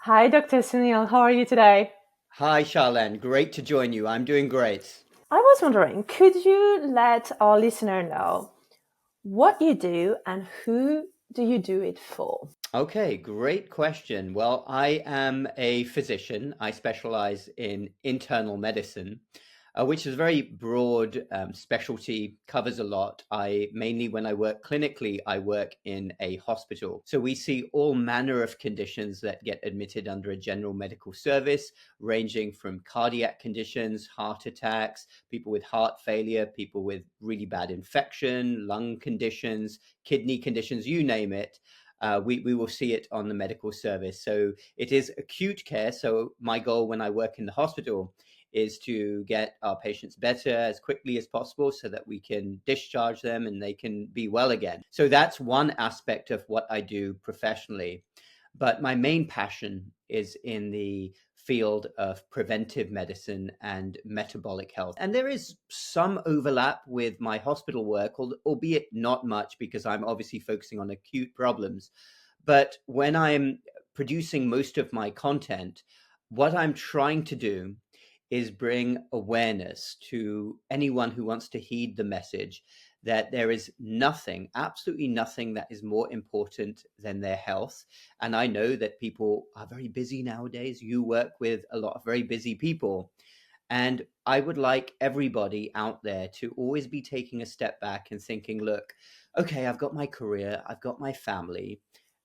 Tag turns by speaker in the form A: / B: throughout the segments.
A: Hi, Dr. Suneel. How are you today?
B: Hi, Charlene. Great to join you. I'm doing great.
A: I was wondering, could you let our listener know what you do and who do you do it for?
B: Okay, great question. Well, I am a physician. I specialize in internal medicine, which is a very broad specialty, covers a lot. I mainly, when I work clinically, I work in a hospital. So we see all manner of conditions that get admitted under a general medical service, ranging from cardiac conditions, heart attacks, people with heart failure, people with really bad infection, lung conditions, kidney conditions, you name it. We will see it on the medical service. So it is acute care. So my goal when I work in the hospital is to get our patients better as quickly as possible so that we can discharge them and they can be well again. So that's one aspect of what I do professionally. But my main passion is in the field of preventive medicine and metabolic health. And there is some overlap with my hospital work, albeit not much because I'm obviously focusing on acute problems. But when I'm producing most of my content, what I'm trying to do is bring awareness to anyone who wants to heed the message that there is nothing, absolutely nothing, that is more important than their health. And I know that people are very busy nowadays. You work with a lot of very busy people. And I would like everybody out there to always be taking a step back and thinking, look, okay, I've got my career, I've got my family.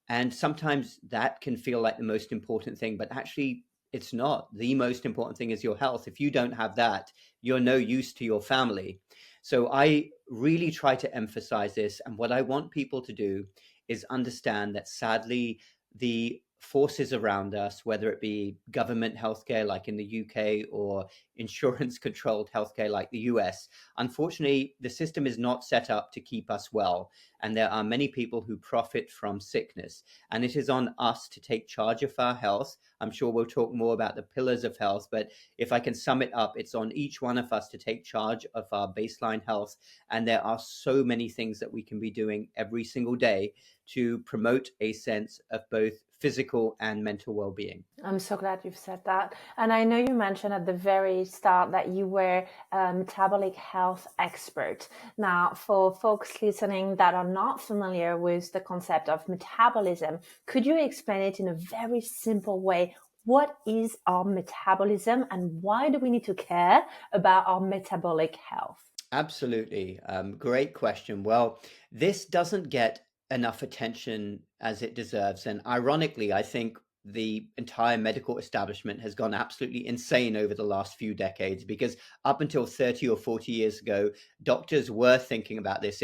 B: And sometimes that can feel like the most important thing, but actually, it's not. The most important thing is your health. If you don't have that, you're no use to your family. So I really try to emphasize this. And what I want people to do is understand that sadly, the forces around us, whether it be government healthcare like in the UK or insurance controlled healthcare like the US, unfortunately, the system is not set up to keep us well. And there are many people who profit from sickness. And it is on us to take charge of our health. I'm sure we'll talk more about the pillars of health, but if I can sum it up, it's on each one of us to take charge of our baseline health. And there are so many things that we can be doing every single day to promote a sense of both physical and mental well-being.
A: I'm so glad you've said that. And I know you mentioned at the very start that you were a metabolic health expert. Now, for folks listening that are not familiar with the concept of metabolism, could you explain it in a very simple way? What is our metabolism and why do we need to care about our metabolic health?
B: Absolutely. Great question. Well, this doesn't get enough attention as it deserves. And ironically, I think the entire medical establishment has gone absolutely insane over the last few decades because up until 30 or 40 years ago, doctors were thinking about this.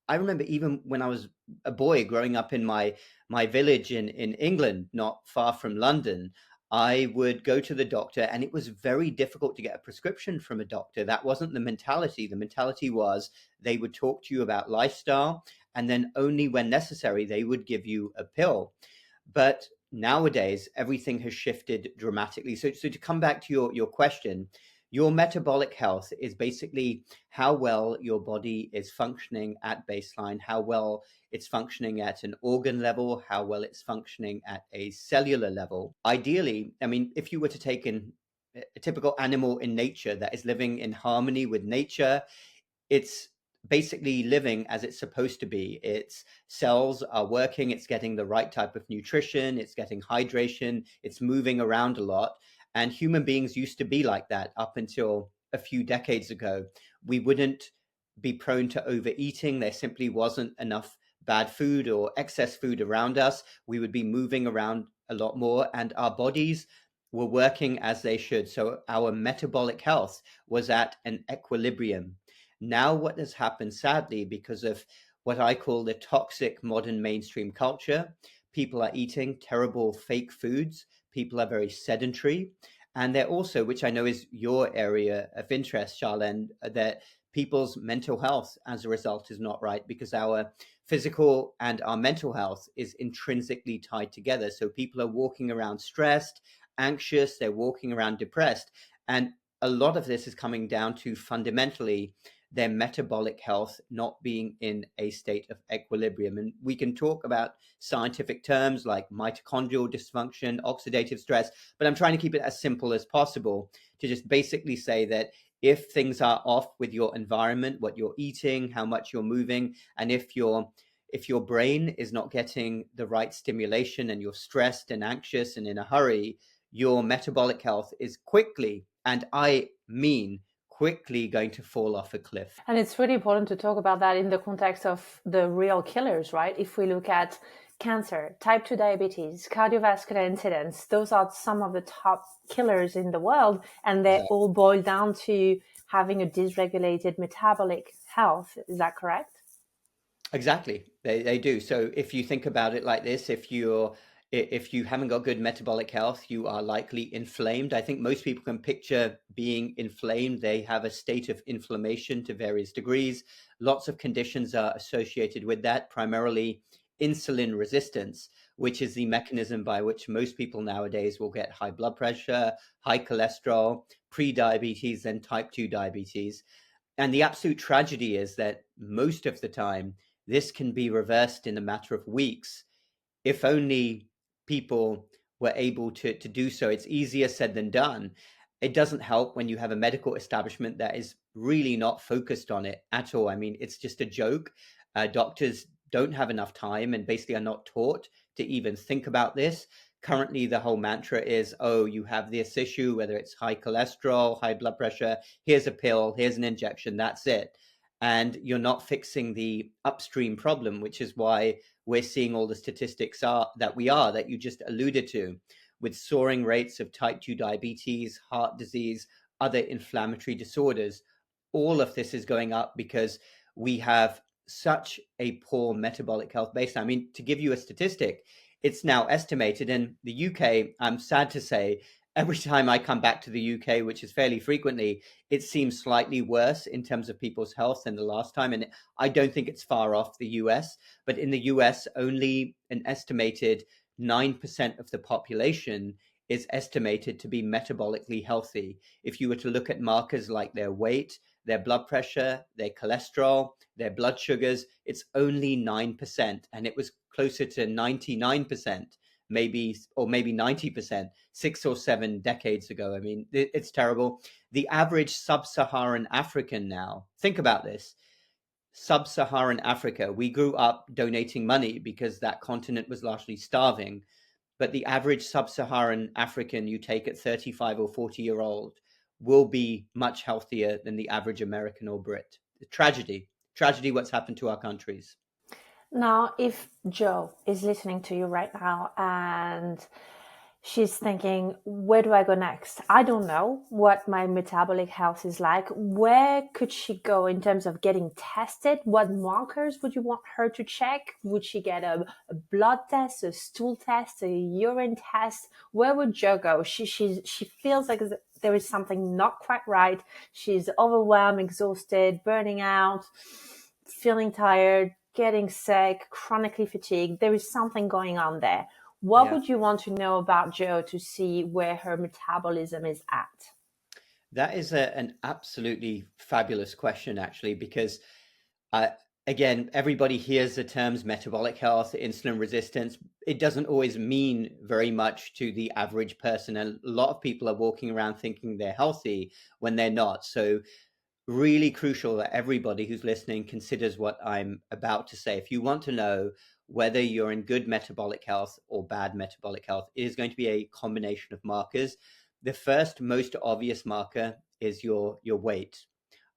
B: I remember even when I was a boy growing up in my village in England, not far from London. I would go to the doctor, and it was very difficult to get a prescription from a doctor. That wasn't the mentality. The mentality was they would talk to you about lifestyle, and then only when necessary, they would give you a pill. But nowadays, everything has shifted dramatically. So to come back to your question, your metabolic health is basically how well your body is functioning at baseline, how well it's functioning at an organ level, how well it's functioning at a cellular level. Ideally, I mean, if you were to take a typical animal in nature that is living in harmony with nature, it's basically living as it's supposed to be. Its cells are working, it's getting the right type of nutrition, it's getting hydration, it's moving around a lot. And human beings used to be like that up until a few decades ago. We wouldn't be prone to overeating. There simply wasn't enough bad food or excess food around us. We would be moving around a lot more, and our bodies were working as they should. So our metabolic health was at an equilibrium. Now, what has happened, sadly, because of what I call the toxic modern mainstream culture, people are eating terrible fake foods. People are very sedentary. And they're also, which I know is your area of interest, Charlene, that people's mental health as a result is not right because our physical and our mental health is intrinsically tied together. So people are walking around stressed, anxious, they're walking around depressed. And a lot of this is coming down to fundamentally their metabolic health not being in a state of equilibrium. And we can talk about scientific terms like mitochondrial dysfunction, oxidative stress, but I'm trying to keep it as simple as possible to just basically say that if things are off with your environment, what you're eating, how much you're moving, and if your brain is not getting the right stimulation and you're stressed and anxious and in a hurry, your metabolic health is quickly, and I mean quickly, going to fall off a cliff.
A: And it's really important to talk about that in the context of the real killers, right? If we look at cancer, type 2 diabetes, cardiovascular incidents, those are some of the top killers in the world, and they all boil down to having a dysregulated metabolic health. Is that correct?
B: Exactly. They do. So if you think about it like this, if you haven't got good metabolic health, you are likely inflamed. I think most people can picture being inflamed. They have a state of inflammation to various degrees. Lots of conditions are associated with that, primarily insulin resistance, which is the mechanism by which most people nowadays will get high blood pressure, high cholesterol, pre-diabetes, and type 2 diabetes. And the absolute tragedy is that most of the time, this can be reversed in a matter of weeks if only people were able to do so. It's easier said than done. It doesn't help when you have a medical establishment that is really not focused on it at all. I mean, it's just a joke. Doctors don't have enough time and basically are not taught to even think about this. Currently, the whole mantra is, oh, you have this issue, whether it's high cholesterol, high blood pressure, here's a pill, here's an injection, that's it. And you're not fixing the upstream problem, which is why we're seeing all the statistics that you just alluded to, with soaring rates of type 2 diabetes, heart disease, other inflammatory disorders. All of this is going up because we have such a poor metabolic health baseline. I mean, to give you a statistic, it's now estimated in the UK, I'm sad to say, every time I come back to the UK, which is fairly frequently, it seems slightly worse in terms of people's health than the last time. And I don't think it's far off the US, but in the US, only an estimated 9% of the population is estimated to be metabolically healthy. If you were to look at markers like their weight, their blood pressure, their cholesterol, their blood sugars, it's only 9%. And it was closer to 99%, maybe 90% 6 or 7 decades ago. I mean, it's terrible. The average sub-Saharan African now, think about this. Sub-Saharan Africa, we grew up donating money because that continent was largely starving. But the average sub-Saharan African you take at 35 or 40-year-old will be much healthier than the average American or Brit. Tragedy what's happened to our countries.
A: Now, if Joe is listening to you right now and she's thinking, where do I go next? I don't know what my metabolic health is like. Where could she go in terms of getting tested? What markers would you want her to check? Would she get a blood test, a stool test, a urine test? Where would Joe go? She feels like there is something not quite right. She's overwhelmed, exhausted, burning out, feeling tired, getting sick, chronically fatigued. There is something going on there. What would you want to know about Joe to see where her metabolism is at?
B: That is an absolutely fabulous question, actually, because again, everybody hears the terms metabolic health, insulin resistance. It doesn't always mean very much to the average person. And a lot of people are walking around thinking they're healthy when they're not. So really crucial that everybody who's listening considers what I'm about to say. If you want to know whether you're in good metabolic health or bad metabolic health, it is going to be a combination of markers. The first most obvious marker is your weight.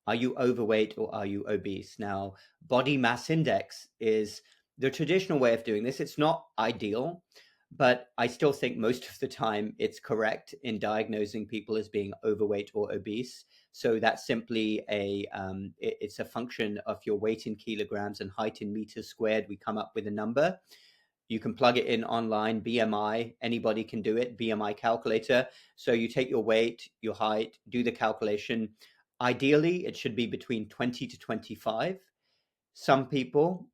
B: Are you overweight or are you obese? Now, body mass index is the traditional way of doing this. It's not ideal, but I still think most of the time it's correct in diagnosing people as being overweight or obese. So that's simply it's a function of your weight in kilograms and height in meters squared. We come up with a number. You can plug it in online, BMI, anybody can do it, BMI calculator. So you take your weight, your height, do the calculation. Ideally, it should be between 20 to 25. Some people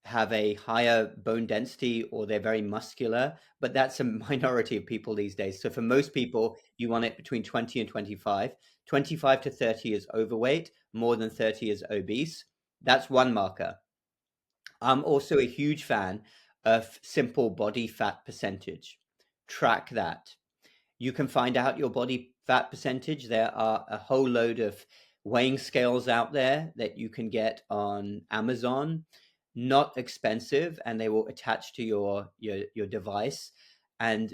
B: have a higher bone density or they're very muscular, but that's a minority of people these days. So for most people, you want it between 20 and 25. 25 to 30 is overweight, more than 30 is obese. That's one marker. I'm also a huge fan of simple body fat percentage. Track that. You can find out your body fat percentage. There are a whole load of weighing scales out there that you can get on Amazon, not expensive, and they will attach to your device. And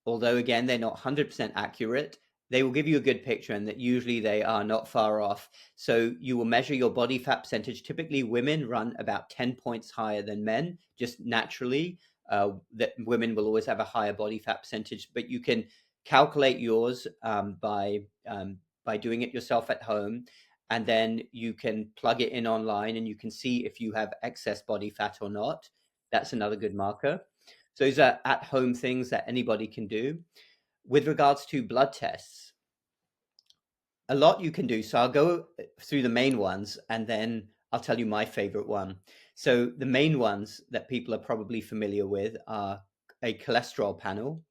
B: although again they're not 100% accurate, they will give you a good picture, and that usually they are not far off. So you will measure your body fat percentage. Typically women run about 10 points higher than men, just naturally. That women will always have a higher body fat percentage, but you can calculate yours by doing it yourself at home, and then you can plug it in online and you can see if you have excess body fat or not. That's another good marker. So those are at-home things that anybody can do. With regards to blood tests, a lot you can do. So I'll go through the main ones and then I'll tell you my favorite one. So the main ones that people are probably familiar with are a cholesterol panel,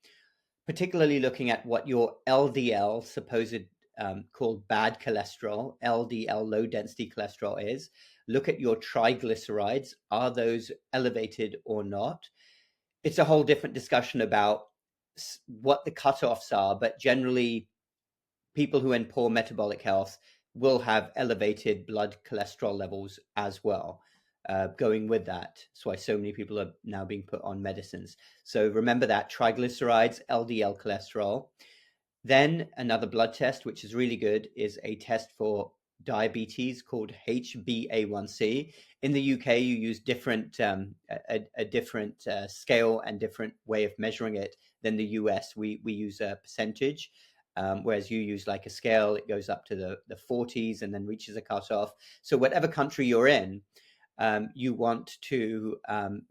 B: particularly looking at what your LDL, supposed called bad cholesterol, LDL, low density cholesterol is. Look at your triglycerides. Are those elevated or not? It's a whole different discussion about what the cutoffs are, but generally people who are in poor metabolic health will have elevated blood cholesterol levels as well. Going with that, that's why so many people are now being put on medicines. So remember that triglycerides, LDL cholesterol. Then another blood test, which is really good, is a test for diabetes called HbA1c. In the UK, you use different a different scale and different way of measuring it than the US. We use a percentage, whereas you use like a scale. It goes up to the 40s and then reaches a cutoff. So whatever country you're in, you want to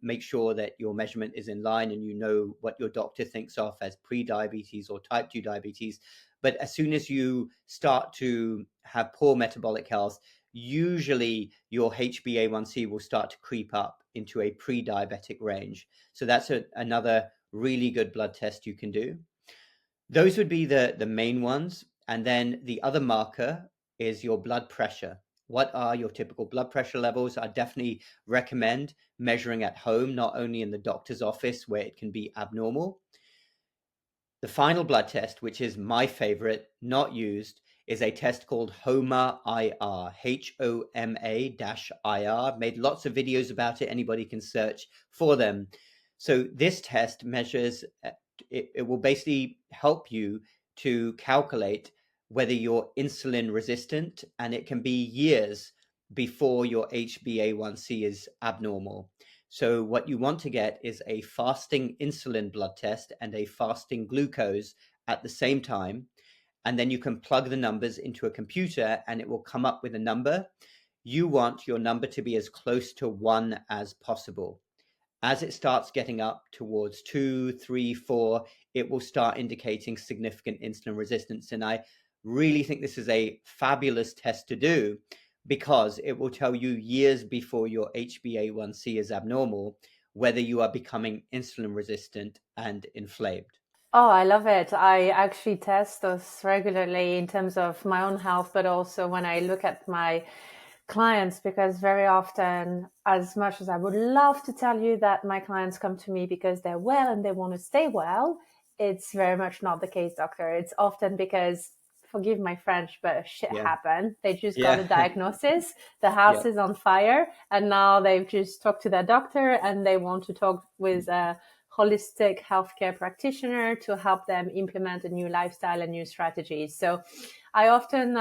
B: make sure that your measurement is in line and you know what your doctor thinks of as pre-diabetes or type 2 diabetes. But as soon as you start to have poor metabolic health, usually your HbA1c will start to creep up into a pre-diabetic range. So that's another really good blood test you can do. Those would be the main ones. And then the other marker is your blood pressure. What are your typical blood pressure levels? I definitely recommend measuring at home, not only in the doctor's office where it can be abnormal. The final blood test, which is my favorite, not used, is a test called HOMA-IR, HOMA-IR. Made lots of videos about it. Anybody can search for them. So this test measures, it will basically help you to calculate whether you're insulin resistant, and it can be years before your HbA1c is abnormal. So what you want to get is a fasting insulin blood test and a fasting glucose at the same time. And then you can plug the numbers into a computer and it will come up with a number. You want your number to be as close to 1 as possible. As it starts getting up towards 2, 3, 4, it will start indicating significant insulin resistance. And I really think this is a fabulous test to do because it will tell you years before your HbA1c is abnormal whether you are becoming insulin resistant and inflamed.
A: Oh, I love it. I actually test those regularly in terms of my own health, but also when I look at my clients, because very often, as much as I would love to tell you that my clients come to me because they're well and they want to stay well, it's very much not the case, doctor. It's often because, forgive my French, but shit
B: Yeah.
A: happened. They just got
B: Yeah.
A: a diagnosis, the house
B: Yeah.
A: is on fire, and now they've just talked to their doctor and they want to talk with a holistic healthcare practitioner to help them implement a new lifestyle and new strategies. So I often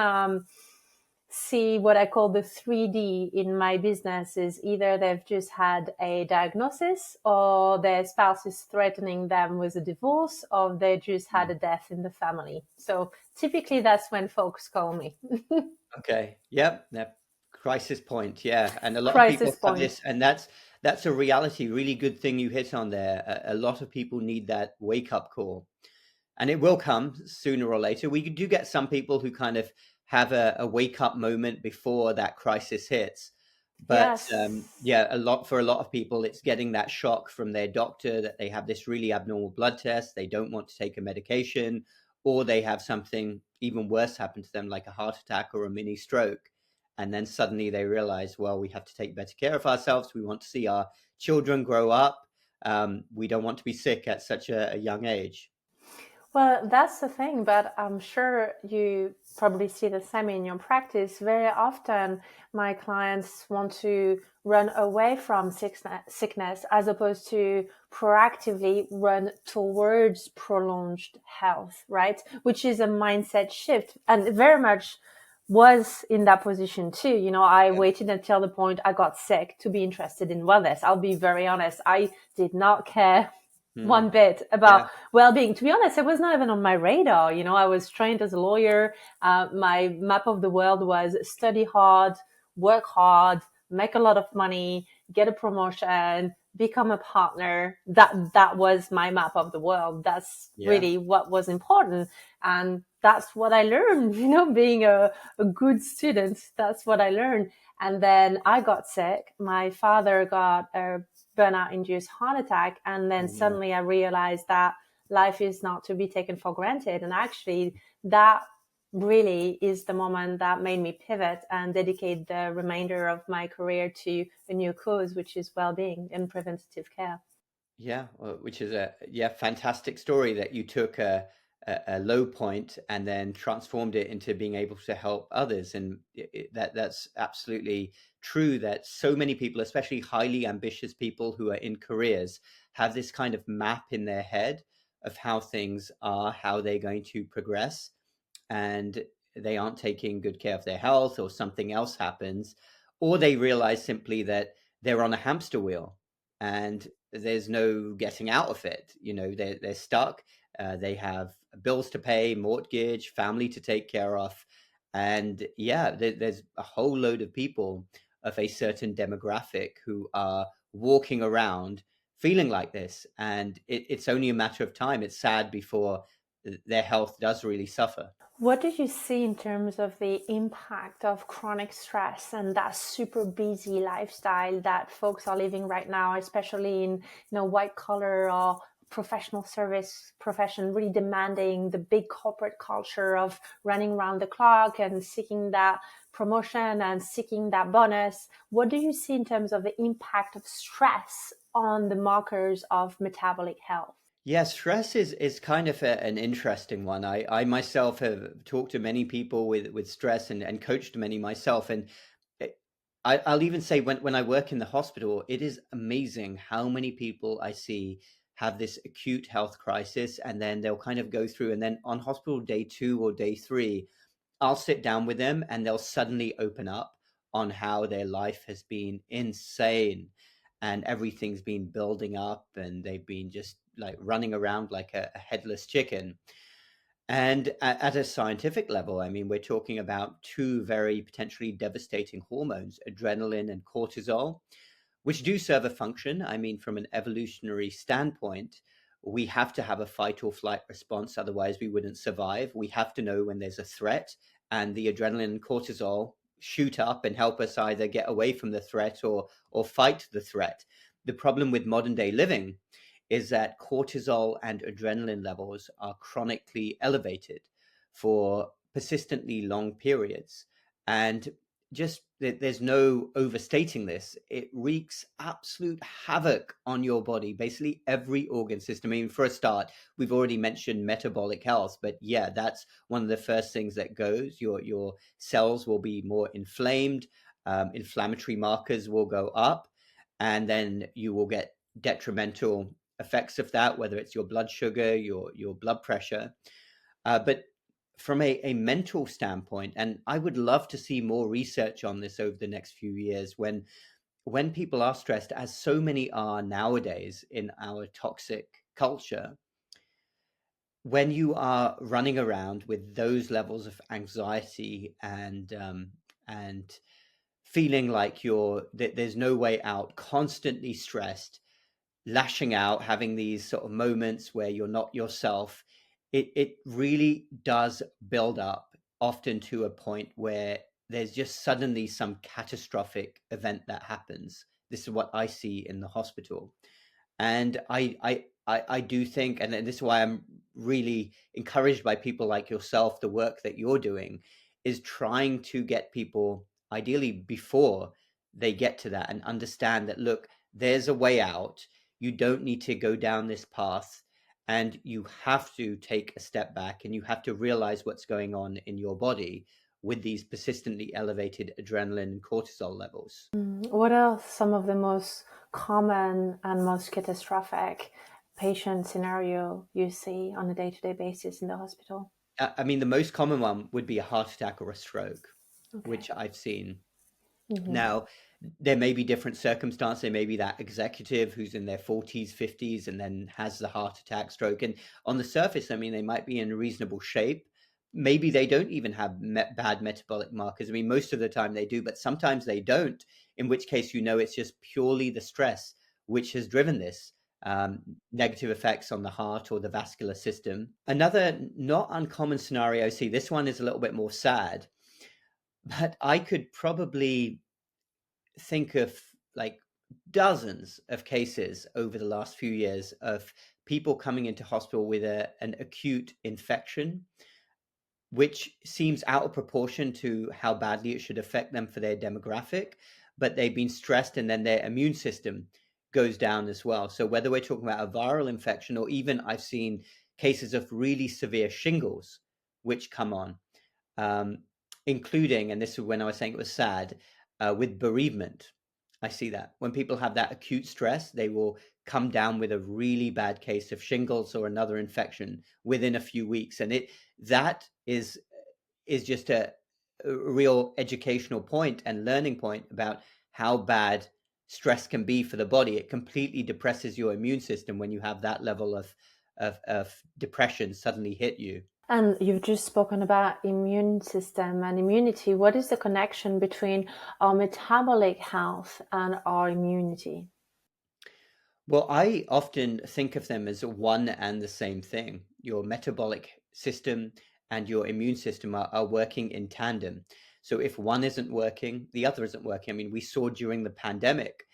A: see what I call the 3D in my business is either they've just had a diagnosis or their spouse is threatening them with a divorce or they just had a death in the family. So typically that's when folks call me.
B: Okay. Yep. That crisis point. Yeah. And a lot of people
A: Crisis
B: have
A: point.
B: this, and that's a reality. Really good thing you hit on there. A lot of people need that wake up call, and it will come sooner or later. We do get some people who kind of have a wake up moment before that crisis hits. But
A: Yes.
B: yeah, a lot of people, it's getting that shock from their doctor that they have this really abnormal blood test. They don't want to take a medication, or they have something even worse happen to them, like a heart attack or a mini stroke. And then suddenly they realize, well, we have to take better care of ourselves. We want to see our children grow up. We don't want to be sick at such a young age.
A: Well, that's the thing, but I'm sure you probably see the same in your practice. Very often, my clients want to run away from sickness as opposed to proactively run towards prolonged health, right? Which is a mindset shift, and very much was in that position too. You know, I
B: Yeah.
A: waited until the point I got sick to be interested in wellness. I'll be very honest. I did not care
B: Hmm.
A: one bit about
B: Yeah.
A: well-being. To be honest, it was not even on my radar. You know, I was trained as a lawyer. My map of the world was study hard, work hard, make a lot of money, get a promotion, become a partner. That was my map of the world. That's
B: Yeah.
A: really what was important, and that's what I learned. You know, being a good student, that's what I learned. And then I got sick. My father got a burnout induced heart attack. And then
B: Oh no.
A: suddenly I realized that life is not to be taken for granted. And actually, that really is the moment that made me pivot and dedicate the remainder of my career to a new cause, which is well-being and preventative care.
B: Yeah, which is a yeah fantastic story that you took a low point and then transformed it into being able to help others, and that's absolutely true. That so many people, especially highly ambitious people who are in careers, have this kind of map in their head of how things are, how they're going to progress, and they aren't taking good care of their health, or something else happens, or they realize simply that they're on a hamster wheel and there's no getting out of it. You know, they're stuck. They have bills to pay, mortgage, family to take care of, and yeah, there's a whole load of people of a certain demographic who are walking around feeling like this, and it's only a matter of time. It's sad before their health does really suffer.
A: What did you see in terms of the impact of chronic stress and that super busy lifestyle that folks are living right now, especially in white collar or professional service profession, really demanding the big corporate culture of running around the clock and seeking that promotion and seeking that bonus? What do you see in terms of the impact of stress on the markers of metabolic health?
B: Yeah, stress is kind of an interesting one. I myself have talked to many people with stress, and coached many myself. And it, I'll even say when I work in the hospital, it is amazing how many people I see have this acute health crisis, and then they'll kind of go through, and then on hospital day 2 or day 3, I'll sit down with them and they'll suddenly open up on how their life has been insane, and everything's been building up, and they've been just like running around like a headless chicken. And at a scientific level, I mean, we're talking about two very potentially devastating hormones, adrenaline and cortisol, which do serve a function. I mean, from an evolutionary standpoint, we have to have a fight or flight response, otherwise, we wouldn't survive. We have to know when there's a threat, and the adrenaline and cortisol shoot up and help us either get away from the threat or fight the threat. The problem with modern day living is that cortisol and adrenaline levels are chronically elevated for persistently long periods. And just there's no overstating this. It wreaks absolute havoc on your body, basically every organ system. I mean, for a start, we've already mentioned metabolic health, but yeah, that's one of the first things that goes. Your cells will be more inflamed, inflammatory markers will go up, and then you will get detrimental effects of that, whether it's your blood sugar, your blood pressure. But from a mental standpoint, and I would love to see more research on this over the next few years, when people are stressed, as so many are nowadays in our toxic culture, when you are running around with those levels of anxiety and feeling like there's no way out, constantly stressed, lashing out, having these sort of moments where you're not yourself, it really does build up often to a point where there's just suddenly some catastrophic event that happens. This is what I see in the hospital. And I do think, and this is why I'm really encouraged by people like yourself, the work that you're doing is trying to get people, ideally before they get to that, and understand that, look, there's a way out. You don't need to go down this path, and you have to take a step back, and you have to realize what's going on in your body with these persistently elevated adrenaline and cortisol levels.
A: What are some of the most common and most catastrophic patient scenario you see on a day-to-day basis in the hospital?
B: I mean, the most common one would be a heart attack or a stroke,
A: Okay.
B: which I've seen.
A: Mm-hmm.
B: Now, there may be different circumstances. There may be that executive who's in their 40s, 50s, and then has the heart attack, stroke. And on the surface, I mean, they might be in reasonable shape. Maybe they don't even have bad metabolic markers. I mean, most of the time they do, but sometimes they don't, in which case, it's just purely the stress which has driven this. Negative effects on the heart or the vascular system. Another not uncommon scenario, see, this one is a little bit more sad, but I could probably think of like dozens of cases over the last few years of people coming into hospital with an acute infection, which seems out of proportion to how badly it should affect them for their demographic, but they've been stressed and then their immune system goes down as well. So whether we're talking about a viral infection, or even I've seen cases of really severe shingles which come on, including, and this is when I was saying it was sad, with bereavement. I see that when people have that acute stress, they will come down with a really bad case of shingles or another infection within a few weeks, and that is just a real educational point and learning point about how bad stress can be for the body. It completely depresses your immune system when you have that level of depression suddenly hit you.
A: And you've just spoken about immune system and immunity. What is the connection between our metabolic health and our immunity?
B: Well, I often think of them as one and the same thing. Your metabolic system and your immune system are working in tandem. So if one isn't working, the other isn't working. I mean, we saw during the pandemic,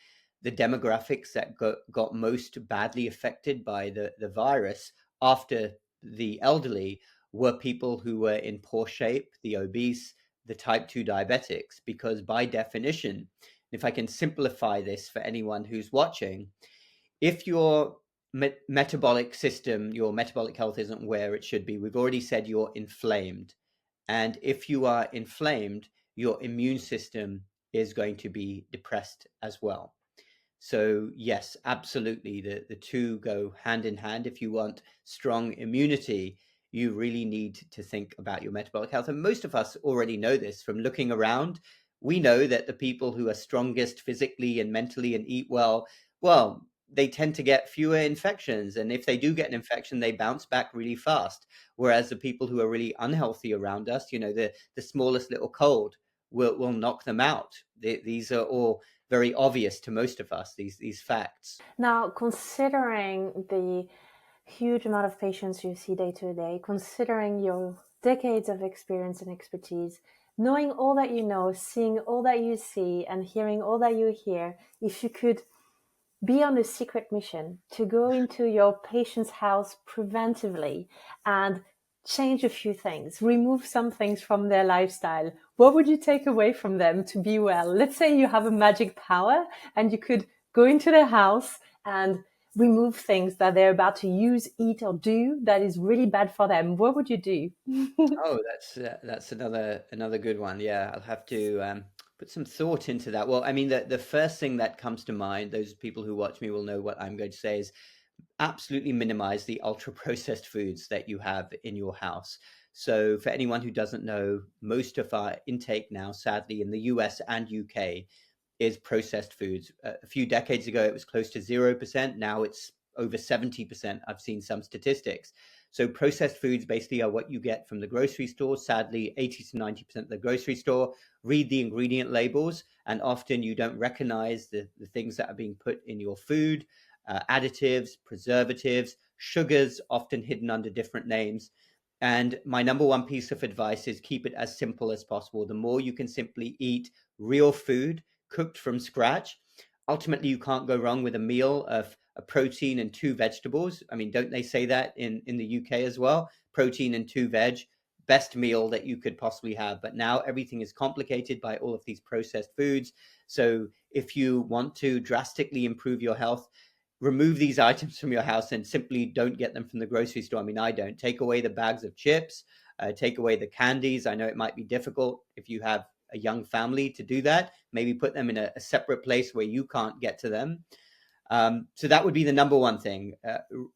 B: the demographics that got most badly affected by the virus after the elderly were people who were in poor shape, the obese, the type 2 diabetics, because by definition, if I can simplify this for anyone who's watching, if your metabolic system, your metabolic health isn't where it should be, we've already said you're inflamed. And if you are inflamed, your immune system is going to be depressed as well. So yes, absolutely, the two go hand in hand. If you want strong immunity, you really need to think about your metabolic health. And most of us already know this from looking around. We know that the people who are strongest physically and mentally and eat well, they tend to get fewer infections. And if they do get an infection, they bounce back really fast. Whereas the people who are really unhealthy around us, the smallest little cold will knock them out. These are all very obvious to most of us, these facts.
A: Now, considering the huge amount of patients you see day to day, considering your decades of experience and expertise, knowing all that you know, seeing all that you see, and hearing all that you hear, if you could be on a secret mission to go into your patient's house preventively and change a few things, remove some things from their lifestyle, what would you take away from them to be well? Let's say you have a magic power and you could go into their house and remove things that they're about to use, eat, or do that is really bad for them. What would you do?
B: Oh, that's another good one. Yeah, I'll have to put some thought into that. Well, I mean, the first thing that comes to mind, those people who watch me will know what I'm going to say, is absolutely minimize the ultra processed foods that you have in your house. So for anyone who doesn't know, most of our intake now, sadly, in the US and UK is processed foods. A few decades ago, it was close to 0%. Now it's over 70%. I've seen some statistics. So processed foods basically are what you get from the grocery store. Sadly, 80 to 90% of the grocery store. Read the ingredient labels, and often you don't recognize the things that are being put in your food, additives, preservatives, sugars, often hidden under different names. And my number one piece of advice is keep it as simple as possible. The more you can simply eat real food cooked from scratch, ultimately you can't go wrong with a meal of a protein and two vegetables. I mean, don't they say that in the UK as well? Protein and two veg, best meal that you could possibly have. But now everything is complicated by all of these processed foods. So if you want to drastically improve your health, remove these items from your house and simply don't get them from the grocery store. I mean, I don't. Take away the bags of chips, take away the candies. I know it might be difficult if you have a young family to do that. Maybe put them in a separate place where you can't get to them. So that would be the number one thing.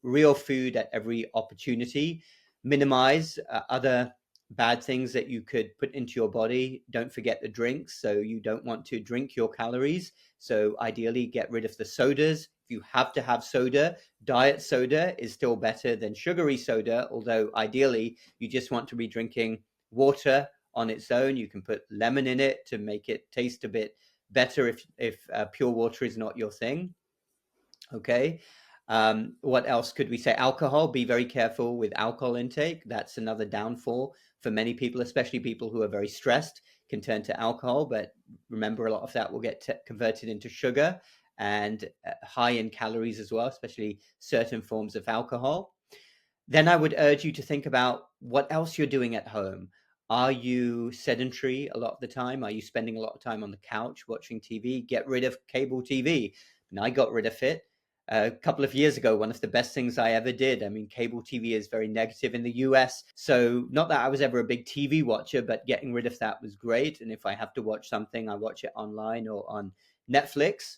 B: Real food at every opportunity. Minimize other bad things that you could put into your body. Don't forget the drinks. So you don't want to drink your calories. So ideally get rid of the sodas. If you have to have soda, diet soda is still better than sugary soda, although ideally you just want to be drinking water on its own. You can put lemon in it to make it taste a bit better if pure water is not your thing. Okay. What else could we say? Alcohol. Be very careful with alcohol intake. That's another downfall for many people, especially people who are very stressed, can turn to alcohol. But remember, a lot of that will get converted into sugar and high in calories as well, especially certain forms of alcohol. Then I would urge you to think about what else you're doing at home. Are you sedentary a lot of the time? Are you spending a lot of time on the couch watching TV? Get rid of cable TV. And I got rid of it a couple of years ago. One of the best things I ever did. I mean, cable TV is very negative in the US. So, not that I was ever a big TV watcher, but getting rid of that was great. And if I have to watch something, I watch it online or on Netflix.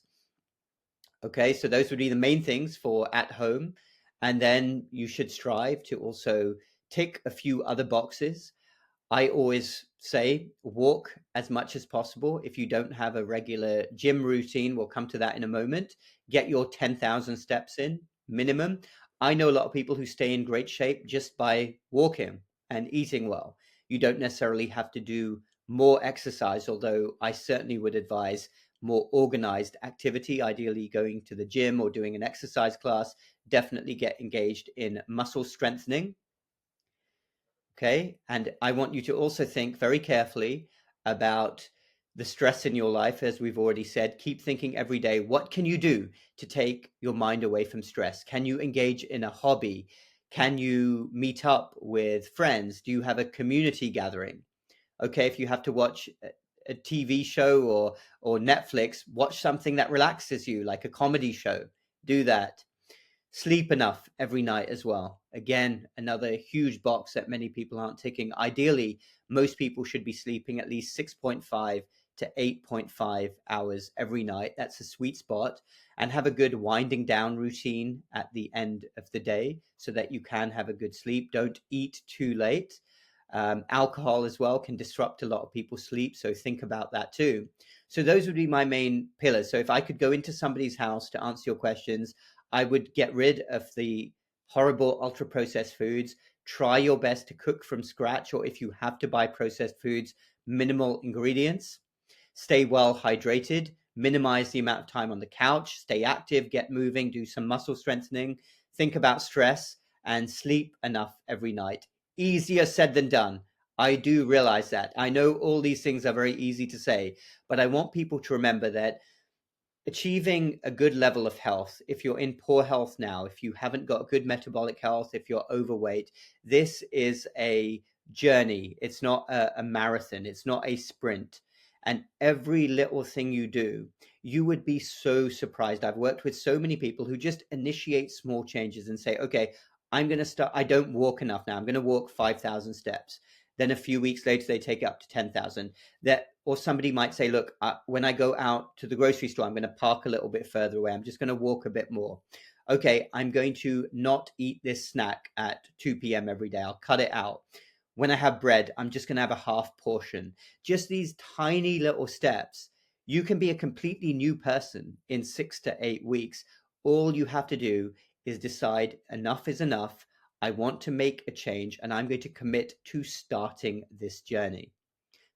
B: Okay, so those would be the main things for at home. And then you should strive to also tick a few other boxes. I always say walk as much as possible. If you don't have a regular gym routine, we'll come to that in a moment. Get your 10,000 steps in minimum. I know a lot of people who stay in great shape just by walking and eating well. You don't necessarily have to do more exercise, although I certainly would advise more organized activity, ideally going to the gym or doing an exercise class. Definitely get engaged in muscle strengthening. Okay. And I want you to also think very carefully about the stress in your life. As we've already said, keep thinking every day, what can you do to take your mind away from stress? Can you engage in a hobby? Can you meet up with friends? Do you have a community gathering? Okay. If you have to watch a TV show or Netflix, watch something that relaxes you, like a comedy show. Do that. Sleep enough every night as well. Again, another huge box that many people aren't ticking. Ideally, most people should be sleeping at least 6.5 to 8.5 hours every night. That's a sweet spot. And have a good winding down routine at the end of the day so that you can have a good sleep. Don't eat too late. Alcohol as well can disrupt a lot of people's sleep. So think about that too. So those would be my main pillars. So if I could go into somebody's house to answer your questions, I would get rid of the horrible ultra processed foods. Try your best to cook from scratch, or if you have to buy processed foods, minimal ingredients. Stay well hydrated. Minimize the amount of time on the couch. Stay active, get moving, do some muscle strengthening. Think about stress and sleep enough every night. Easier said than done. I do realize that. I know all these things are very easy to say, but I want people to remember that achieving a good level of health, if you're in poor health now, if you haven't got good metabolic health, if you're overweight, this is a journey. It's not a marathon. It's not a sprint. And every little thing you do, you would be so surprised. I've worked with so many people who just initiate small changes and say, okay, I'm going to start. I don't walk enough now. I'm going to walk 5,000 steps. Then a few weeks later, they take it up to 10,000. That, or somebody might say, look, when I go out to the grocery store, I'm going to park a little bit further away. I'm just going to walk a bit more. Okay, I'm going to not eat this snack at 2 p.m. every day. I'll cut it out. When I have bread, I'm just going to have a half portion. Just these tiny little steps. You can be a completely new person in 6 to 8 weeks. All you have to do is decide enough is enough. I want to make a change and I'm going to commit to starting this journey.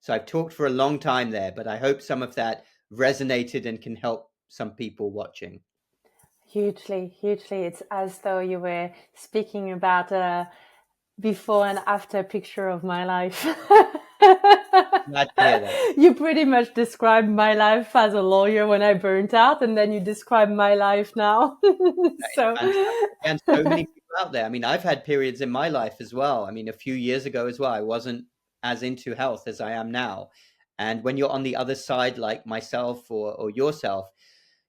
B: So I've talked for a long time there, but I hope some of that resonated and can help some people watching.
A: Hugely, hugely. It's as though you were speaking about before and after picture of my life.
B: Glad to hear that.
A: You pretty much described my life as a lawyer when I burnt out, and then you describe my life now.
B: That is
A: So,
B: fantastic. And so many people out there. I mean, I've had periods in my life as well. I mean, a few years ago as well, I wasn't as into health as I am now. And when you're on the other side, like myself or yourself,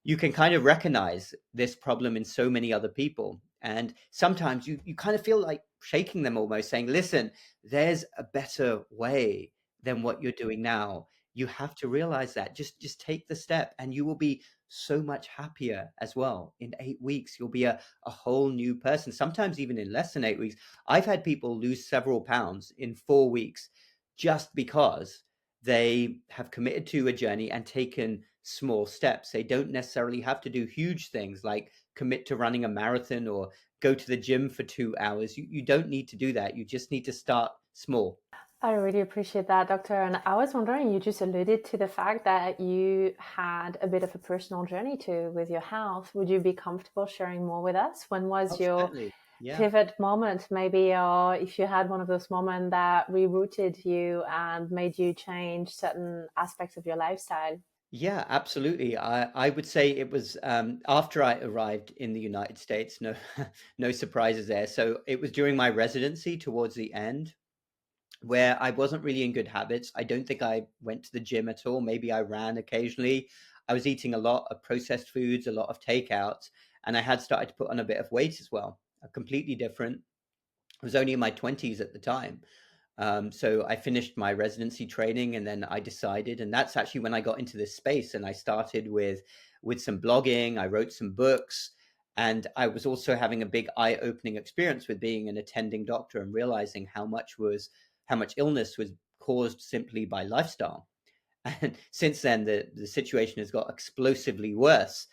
B: you can kind of recognize this problem in so many other people. And sometimes you kind of feel like shaking them almost, saying, listen, there's a better way than what you're doing now. You have to realize that. Just take the step and you will be so much happier as well. In 8 weeks, you'll be a whole new person. Sometimes even in less than 8 weeks. I've had people lose several pounds in 4 weeks just because they have committed to a journey and taken small steps. They don't necessarily have to do huge things like commit to running a marathon or go to the gym for 2 hours. You don't need to do that. You just need to start small.
A: I really appreciate that, Doctor. And I was wondering, you just alluded to the fact that you had a bit of a personal journey too with your health. Would you be comfortable sharing more with us? When was
B: Oh,
A: your
B: certainly. Yeah.
A: pivot moment, maybe, or if you had one of those moments that rerouted you and made you change certain aspects of your lifestyle?
B: Yeah, absolutely. I would say it was after I arrived in the United States. No, no surprises there. So it was during my residency towards the end where I wasn't really in good habits. I don't think I went to the gym at all. Maybe I ran occasionally. I was eating a lot of processed foods, a lot of takeouts, and I had started to put on a bit of weight as well. Completely different. I was only in my 20s at the time. So I finished my residency training and then I decided, and that's actually when I got into this space and I started with some blogging. I wrote some books, and I was also having a big eye-opening experience with being an attending doctor and realizing how much illness was caused simply by lifestyle. And since then, the situation has got explosively worse.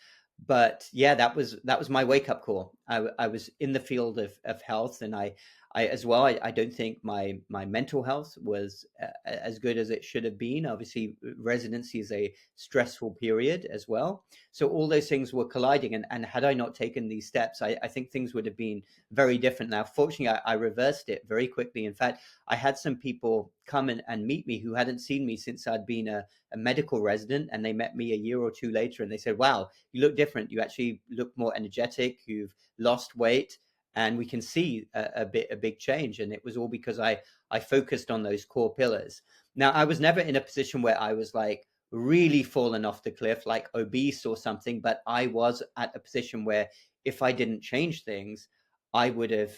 B: But yeah, that was my wake up call. I was in the field of health, and I as well. I don't think my mental health was as good as it should have been. Obviously, residency is a stressful period as well. So all those things were colliding, and had I not taken these steps, I think things would have been very different. Now, fortunately, I reversed it very quickly. In fact, I had some people come and meet me who hadn't seen me since I'd been a medical resident, and they met me a year or two later and they said, wow, you look different. You actually look more energetic. You've lost weight, and we can see a big change. And it was all because I focused on those core pillars. Now, I was never in a position where I was like really fallen off the cliff, like obese or something, but I was at a position where if I didn't change things, I would have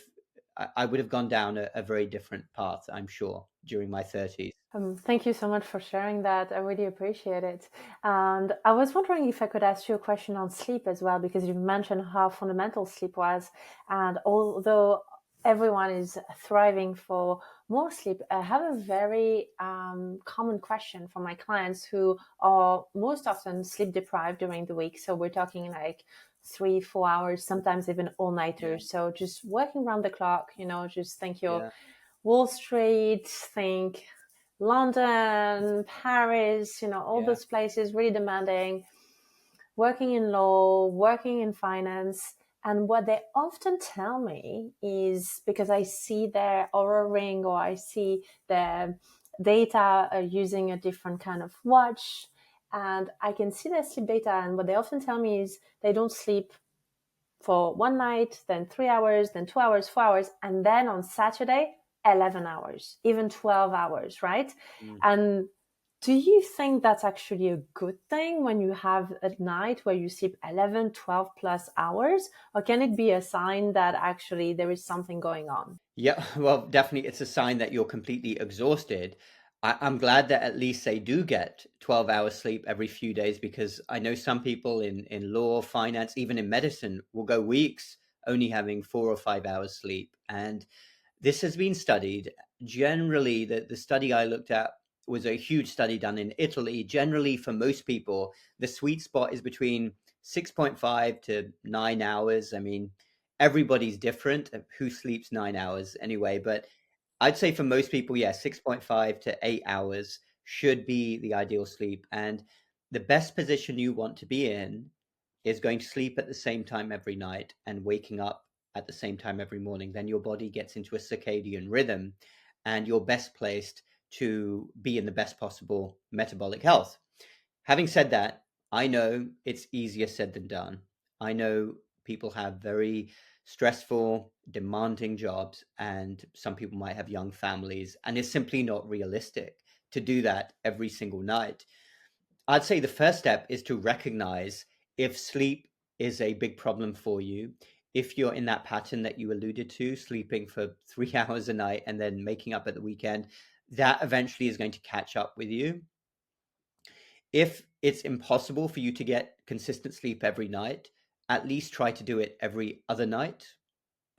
B: I would have gone down a very different path, I'm sure, during my 30s.
A: Thank you so much for sharing that. I really appreciate it. And I was wondering if I could ask you a question on sleep as well, because you mentioned how fundamental sleep was. And although everyone is thriving for more sleep, I have a very common question for my clients who are most often sleep deprived during the week. So we're talking like 3, 4 hours, sometimes even all
B: Yeah,
A: nighters. So just working around the clock, just think your
B: yeah,
A: Wall Street, think London, Paris, all
B: yeah.
A: those places really demanding, working in law, working in finance. And what they often tell me is because I see their Aura ring or I see their data using a different kind of watch, and I can see their sleep data. And what they often tell me is they don't sleep for one night, then 3 hours, then 2 hours, 4 hours, and then on Saturday, 11 hours, even 12 hours, right?
B: Mm.
A: And do you think that's actually a good thing when you have a night where you sleep 11, 12 plus hours? Or can it be a sign that actually there is something going on?
B: Yeah, well, definitely it's a sign that you're completely exhausted. I'm glad that at least they do get 12 hours sleep every few days, because I know some people in law, finance, even in medicine will go weeks only having 4 or 5 hours sleep. And this has been studied. Generally, the study I looked at was a huge study done in Italy. Generally, for most people, the sweet spot is between 6.5 to 9 hours. I mean, everybody's different who sleeps 9 hours anyway, but I'd say for most people, yeah, 6.5 to 8 hours should be the ideal sleep. And the best position you want to be in is going to sleep at the same time every night and waking up at the same time every morning, then your body gets into a circadian rhythm and you're best placed to be in the best possible metabolic health. Having said that, I know it's easier said than done. I know people have very stressful, demanding jobs, and some people might have young families, and it's simply not realistic to do that every single night. I'd say the first step is to recognize if sleep is a big problem for you. If you're in that pattern that you alluded to, sleeping for 3 hours a night and then making up at the weekend, that eventually is going to catch up with you. If it's impossible for you to get consistent sleep every night, at least try to do it every other night.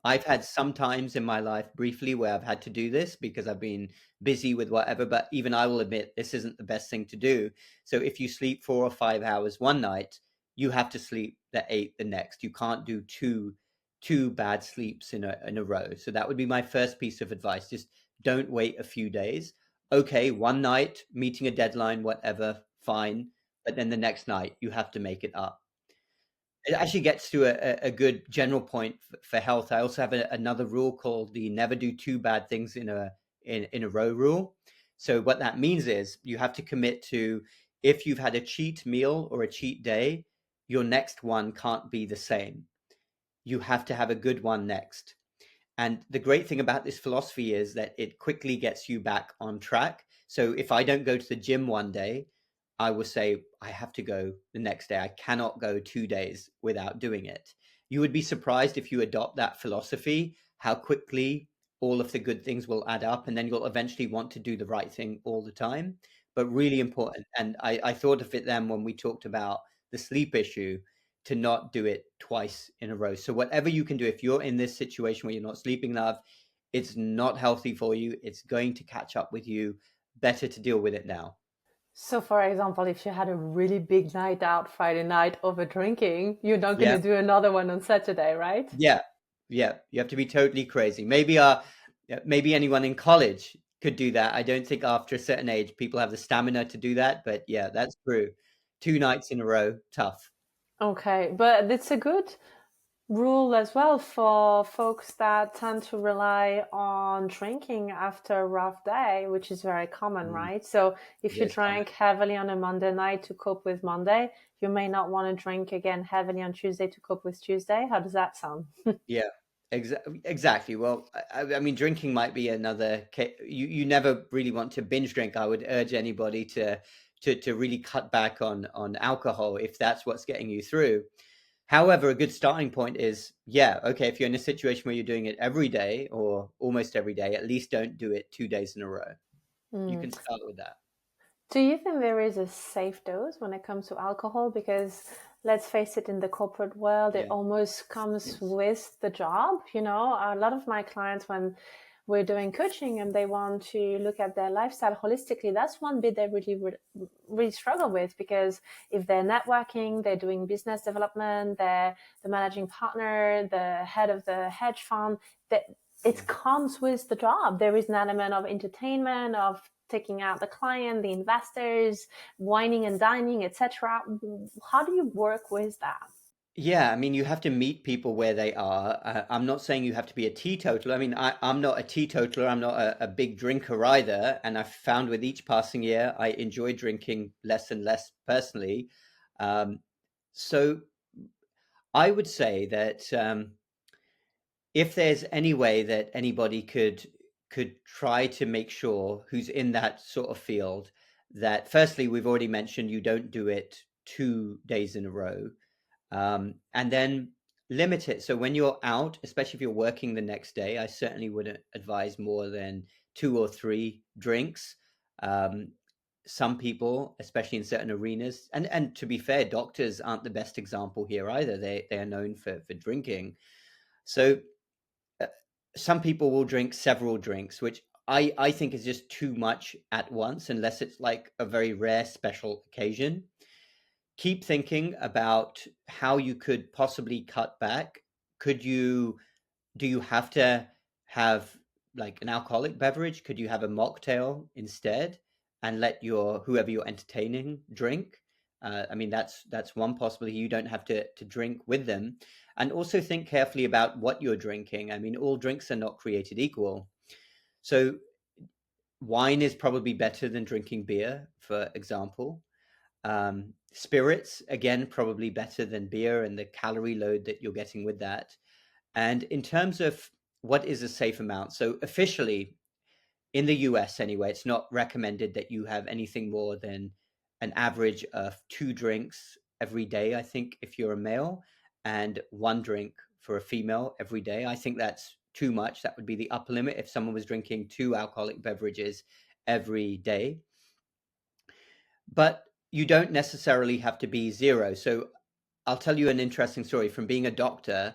B: I've had some times in my life briefly where I've had to do this because I've been busy with whatever, but even I will admit this isn't the best thing to do. So if you sleep 4 or 5 hours one night, you have to sleep the 8 the next. You can't do two bad sleeps in a row. So that would be my first piece of advice. Just don't wait a few days. Okay, one night, meeting a deadline, whatever, fine. But then the next night, you have to make it up. It actually gets to a good general point for health. I also have another rule called the never do two bad things in a row rule. So what that means is you have to commit to, if you've had a cheat meal or a cheat day, your next one can't be the same. You have to have a good one next. And the great thing about this philosophy is that it quickly gets you back on track. So if I don't go to the gym one day, I will say, I have to go the next day. I cannot go 2 days without doing it. You would be surprised if you adopt that philosophy, how quickly all of the good things will add up. And then you'll eventually want to do the right thing all the time. But really important. And I thought of it then when we talked about the sleep issue, to not do it twice in a row. So whatever you can do, if you're in this situation where you're not sleeping enough, it's not healthy for you. It's going to catch up with you. Better to deal with it now.
A: So, for example, if you had a really big night out Friday night over drinking, you're not going to
B: Yeah.
A: do another one on Saturday, right?
B: Yeah. Yeah. You have to be totally crazy. Maybe anyone in college could do that. I don't think after a certain age people have the stamina to do that, but yeah, that's true. 2 nights in a row, tough.
A: Okay, but it's a good rule as well for folks that tend to rely on drinking after a rough day, which is very common,
B: Mm,
A: right? So if
B: it
A: you
B: is common.
A: drank heavily on a Monday night to cope with Monday, you may not want to drink again heavily on Tuesday to cope with Tuesday. How does that sound?
B: Yeah, exactly. Well, I mean, drinking might be another. You never really want to binge drink. I would urge anybody to really cut back on alcohol if that's what's getting you through. However, a good starting point is, yeah, okay, if you're in a situation where you're doing it every day or almost every day, at least don't do it 2 days in a row. You
A: Mm.
B: can start with that.
A: Do you think there is a safe dose when it comes to alcohol? Because let's face it, in the corporate world, it
B: Yeah.
A: almost comes
B: Yes.
A: with the job. You know, a lot of my clients, when we're doing coaching and they want to look at their lifestyle holistically, that's one bit they really struggle with, because if they're networking, they're doing business development, they're the managing partner, the head of the hedge fund, that
B: Yeah.
A: it comes with the job. There is an element of entertainment, of taking out the client, the investors, wining and dining, etc. How do you work with that?
B: Yeah, I mean, you have to meet people where they are. I'm not saying you have to be a teetotaler. I mean, I'm not a teetotaler. I'm not a big drinker either. And I've found with each passing year, I enjoy drinking less and less personally. Um, so I would say that if there's any way that anybody could try to make sure who's in that sort of field, that firstly, we've already mentioned you don't do it 2 days in a row, and then limit it. So when you're out, especially if you're working the next day, I certainly wouldn't advise more than 2 or 3 drinks. Um, some people, especially in certain arenas, and to be fair, doctors aren't the best example here either. They are known for drinking. So uh, some people will drink several drinks, which I think is just too much at once, unless it's like a very rare special occasion. Keep thinking about how you could possibly cut back. Could you Do you have to have like an alcoholic beverage? Could you have a mocktail instead and let your whoever you're entertaining drink? I mean, that's one possibility. You don't have to drink with them, and also think carefully about what you're drinking. I mean, all drinks are not created equal. So wine is probably better than drinking beer, for example. Spirits, again, probably better than beer and the calorie load that you're getting with that. And in terms of what is a safe amount, so officially in the US anyway, it's not recommended that you have anything more than an average of 2 drinks every day, I think, if you're a male, and 1 drink for a female every day. I think that's too much. That would be the upper limit if someone was drinking 2 alcoholic beverages every day. But you don't necessarily have to be zero. So I'll tell you an interesting story from being a doctor.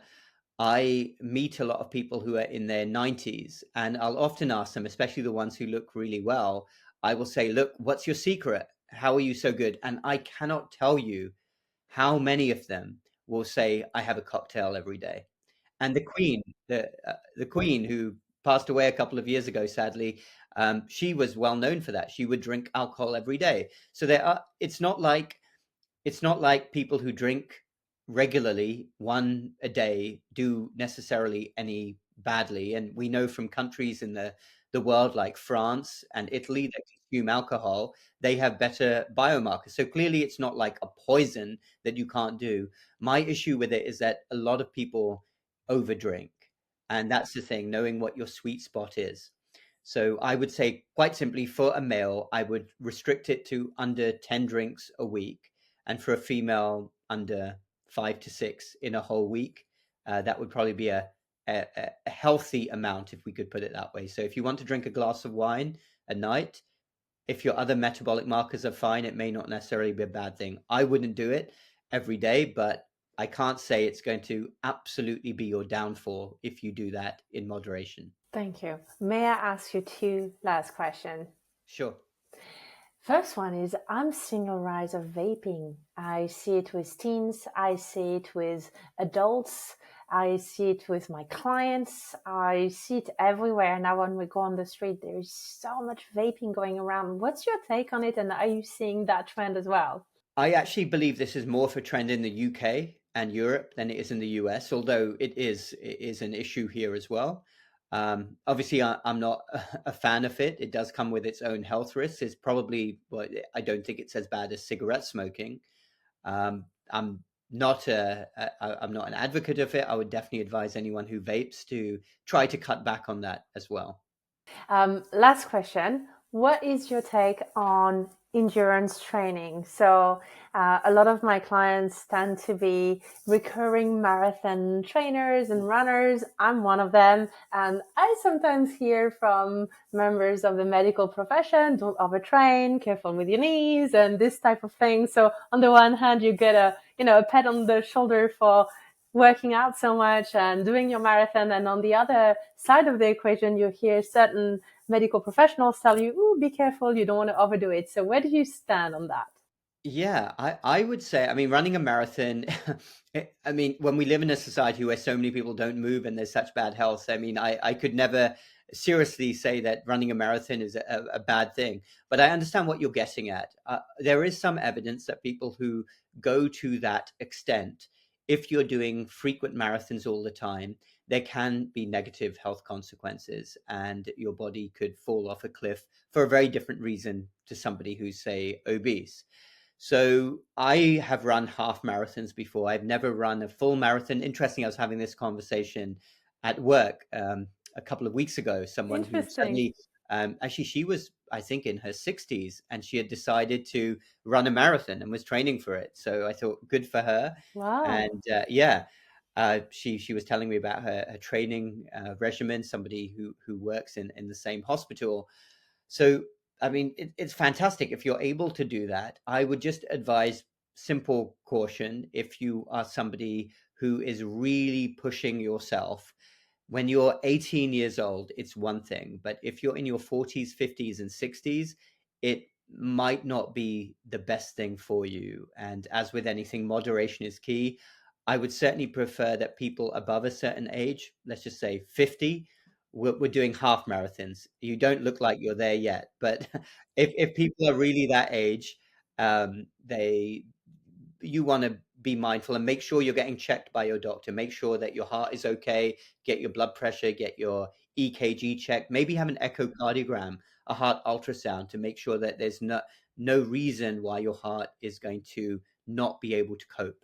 B: I meet a lot of people who are in their 90s, and I'll often ask them, especially the ones who look really well, I will say, look, what's your secret? How are you so good? And I cannot tell you how many of them will say, I have a cocktail every day. And the Queen who passed away a couple of years ago, sadly, she was well known for that. She would drink alcohol every day. So it's not like people who drink regularly, one a day, do necessarily any badly. And we know from countries in the world like France and Italy that consume alcohol, they have better biomarkers. So clearly it's not like a poison that you can't do. My issue with it is that a lot of people overdrink. And that's the thing, knowing what your sweet spot is. So I would say, quite simply, for a male, I would restrict it to under 10 drinks a week, and for a female, under 5 to 6 in a whole week. That would probably be a healthy amount, if we could put it that way. So if you want to drink a glass of wine a night, if your other metabolic markers are fine, it may not necessarily be a bad thing. I wouldn't do it every day, but I can't say it's going to absolutely be your downfall if you do that in moderation.
A: Thank you. May I ask you two last questions?
B: Sure.
A: First one is, I'm seeing a rise of vaping. I see it with teens. I see it with adults. I see it with my clients. I see it everywhere. Now when we go on the street, there's so much vaping going around. What's your take on it? And are you seeing that trend as well?
B: I actually believe this is more of a trend in the UK and Europe than it is in the US, although it is an issue here as well. Obviously, I'm not a fan of it. It does come with its own health risks. It's probably, well, I don't think it's as bad as cigarette smoking. I'm I'm not an advocate of it. I would definitely advise anyone who vapes to try to cut back on that as well.
A: Last question. What is your take on endurance training? So, a lot of my clients tend to be recurring marathon trainers and runners. I'm one of them. And I sometimes hear from members of the medical profession, don't overtrain, careful with your knees and this type of thing. So on the one hand, you get a pat on the shoulder for working out so much and doing your marathon. And on the other side of the equation, you hear certain medical professionals tell you, "Ooh, be careful, you don't want to overdo it." So where do you stand on that?
B: Yeah, I would say, I mean, running a marathon, I mean, when we live in a society where so many people don't move and there's such bad health, I mean, I could never seriously say that running a marathon is a bad thing. But I understand what you're getting at. There is some evidence that people who go to that extent, if you're doing frequent marathons all the time, there can be negative health consequences, and your body could fall off a cliff for a very different reason to somebody who's, say, obese. So I have run half marathons before. I've never run a full marathon. Interesting, I was having this conversation at work a couple of weeks ago. Someone who
A: Interesting.
B: suddenly, actually, she was, I think, in her 60s, and she had decided to run a marathon and was training for it. So I thought, good for her.
A: Wow.
B: And yeah, she was telling me about her training regimen. Somebody who works in the same hospital. So, I mean, it's fantastic if you're able to do that. I would just advise simple caution if you are somebody who is really pushing yourself. When you're 18 years old, it's one thing, but if you're in your 40s, 50s, and 60s, it might not be the best thing for you. And as with anything, moderation is key. I would certainly prefer that people above a certain age, let's just say 50, we're doing half marathons. You don't look like you're there yet, but if people are really that age, they you want to be mindful and make sure you're getting checked by your doctor. Make sure that your heart is okay, get your blood pressure, get your EKG checked, maybe have an echocardiogram, a heart ultrasound, to make sure that there's no reason why your heart is going to not be able to cope.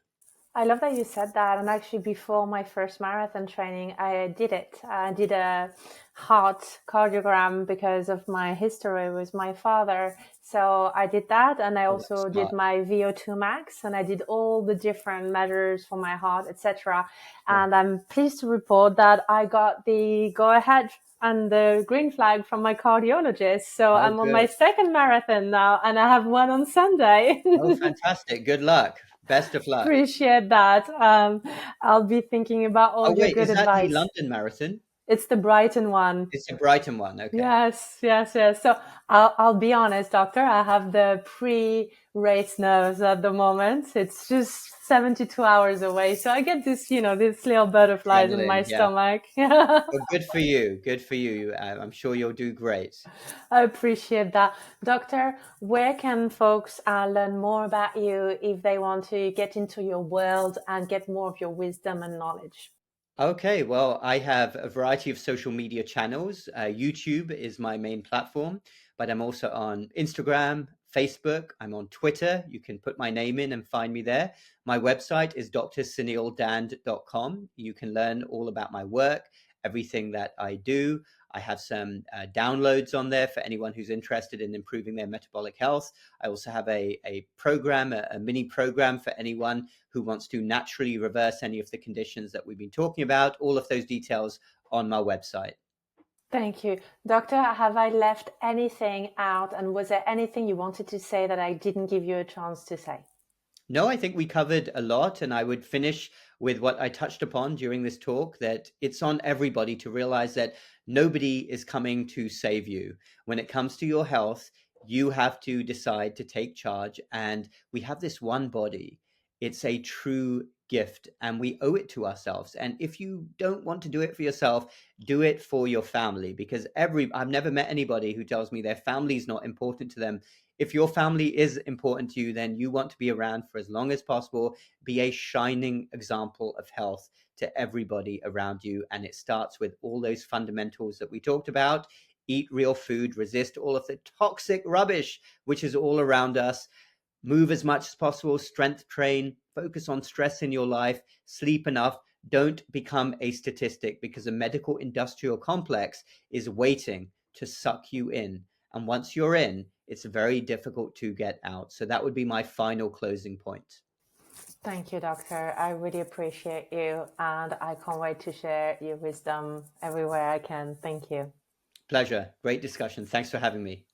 A: I love that you said that. And actually, before my first marathon training, I did it. I did a heart cardiogram because of my history with my father. So I did that. And I also did my VO2 max, and I did all the different measures for my heart, etc. And I'm pleased to report that I got the go ahead and the green flag from my cardiologist. So I'm on my second marathon now, and I have one on Sunday.
B: Oh, fantastic. Good luck. Best of luck.
A: Appreciate that. I'll be thinking about all your good
B: is that
A: advice.
B: the London Marathon?
A: It's the Brighton one.
B: It's the Brighton one. Okay.
A: Yes. So I'll be honest, doctor. I have the pre-race nerves at the moment. It's just 72 hours away. So I get this, these little butterflies in my stomach.
B: Well, good for you. Good for you. I'm sure you'll do great.
A: I appreciate that. Doctor, where can folks learn more about you if they want to get into your world and get more of your wisdom and knowledge?
B: Okay, well, I have a variety of social media channels. YouTube is my main platform, but I'm also on Instagram, Facebook. I'm on Twitter. You can put my name in and find me there. My website is drsuneeldhand.com. You can learn all about my work, everything that I do. I have some downloads on there for anyone who's interested in improving their metabolic health. I also have a program, a mini program for anyone who wants to naturally reverse any of the conditions that we've been talking about. All of those details on my website.
A: Thank you. Doctor, have I left anything out? And was there anything you wanted to say that I didn't give you a chance to say?
B: No, I think we covered a lot, and I would finish with what I touched upon during this talk, that it's on everybody to realize that nobody is coming to save you. When it comes to your health, you have to decide to take charge, and we have this one body. It's a true gift, and we owe it to ourselves. And if you don't want to do it for yourself, do it for your family, because I've never met anybody who tells me their family is not important to them. If your family is important to you, then you want to be around for as long as possible. Be a shining example of health to everybody around you. And it starts with all those fundamentals that we talked about. Eat real food, resist all of the toxic rubbish, which is all around us. Move as much as possible, strength train, focus on stress in your life, sleep enough. Don't become a statistic, because a medical industrial complex is waiting to suck you in. And once you're in, it's very difficult to get out. So that would be my final closing point.
A: Thank you, doctor. I really appreciate you, and I can't wait to share your wisdom everywhere I can. Thank you.
B: Pleasure. Great discussion. Thanks for having me.